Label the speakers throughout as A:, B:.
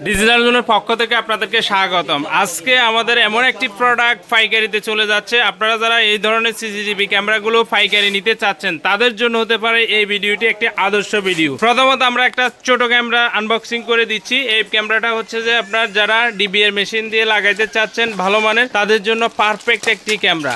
A: Digital জোনের পক্ষ থেকে আপনাদেরকে স্বাগতম। আজকে আমাদের এমন একটি প্রোডাক্ট পাইকারিতে চলে যাচ্ছে, আপনারা যারা এই ধরনের সিসিটিভি ক্যামেরাগুলো পাইকারি নিতে চাচ্ছেন তাদের জন্য হতে পারে এই ভিডিওটি একটি আদর্শ ভিডিও। প্রথমত আমরা একটা ছোট ক্যামেরা আনবক্সিং করে দিচ্ছি। এই ক্যামেরাটা হচ্ছে যে আপনার যারা ডিবিআর মেশিন দিয়ে লাগাইতে চাচ্ছেন ভালো মানের, তাদের জন্য পারফেক্ট একটি ক্যামেরা।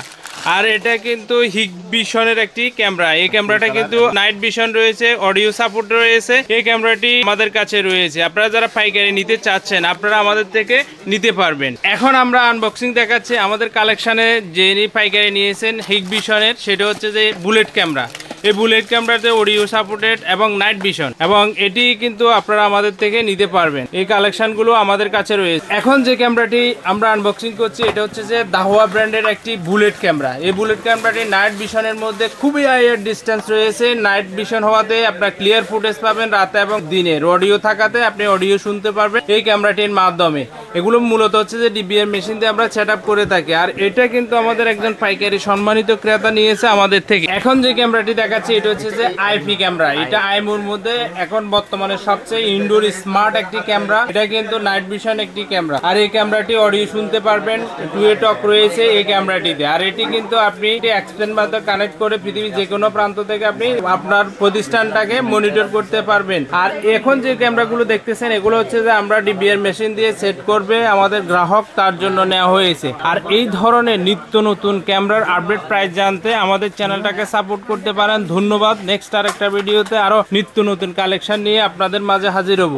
A: আর এটা কিন্তু হিগভিশনের একটি ক্যামেরা। এই ক্যামেরাটা কিন্তু নাইট ভিশন রয়েছে, অডিও সাপোর্ট রয়েছে। এই ক্যামেরাটি আমাদের কাছে রয়েছে। আপনারা যারা পাইকারি নিতে চাচ্ছেন আপনারা আমাদের থেকে নিতে পারবেন। এখন আমরা আনবক্সিং দেখাচ্ছি আমাদের কালেকশনে যিনি পাইকারি নিয়েছেন হিগভিশনের, সেটা হচ্ছে যে বুলেট ক্যামেরা। এই বুলেট ক্যামেরাতে অডিও সাপোর্টেড এবং নাইট ভিশন, এবং এটি কিন্তু আপনারা আমাদের থেকে নিতে পারবেন। এই কালেকশনগুলো আমাদের কাছে রয়েছে। এখন যে ক্যামেরাটি আমরা আনবক্সিং করছি এটা হচ্ছে যে দাহোয়া ব্র্যান্ডের একটি বুলেট ক্যামেরা। এই বুলেট ক্যামেরাটি নাইট ভিশনের মধ্যে খুবই হাইয়ার ডিস্টেন্স রয়েছে। নাইট ভিশন হওয়াতে আপনার ক্লিয়ার ফুটেজ পাবেন রাতে এবং দিনে। অডিও থাকাতে আপনি অডিও শুনতে পারবেন এই ক্যামেরাটির মাধ্যমে। এগুলো মূলত হচ্ছে যে ডিবিআর মেশিন দিয়ে আমরা সেট আপ করে থাকি। আর এটা কিন্তু আমাদের একজন পাইকারি সম্মানিত ক্রেতা নিয়েছে আমাদের থেকে। এখন যে ক্যামেরাটি দেখাচ্ছি এটা হচ্ছে যে আইপি ক্যামেরা। এটা আইমোর মধ্যে এখন বর্তমানে সবচেয়ে ইনডোর স্মার্ট একটি ক্যামেরা। এটা কিন্তু নাইট ভিশন একটি ক্যামেরা। আর এই ক্যামেরাটি অডিও শুনতে পারবেন, টুয়ে টক রয়েছে এই ক্যামেরাটিতে। আর এটি কিন্তু আপনি এক্সটেন্ড মাধ্যমে কানেক্ট করে পৃথিবীর যে কোনো প্রান্ত থেকে আপনি আপনার প্রতিষ্ঠানটাকে মনিটর করতে পারবেন। আর এখন যে ক্যামেরাগুলো দেখতেছেন এগুলো হচ্ছে যে আমরা ডিবিআর মেশিন দিয়ে সেট করবে আমাদের গ্রাহক, তার জন্য নেওয়া হয়েছে। আর এই ধরনের নিত্য নতুন ক্যামেরার আপডেট প্রাইস জানতে আমাদের চ্যানেলটাকে সাপোর্ট করতে পারেন। ধন্যবাদ। নেক্সট আরেকটা ভিডিওতে আরো নিত্য নতুন কালেকশন নিয়ে আপনাদের মাঝে হাজির হব।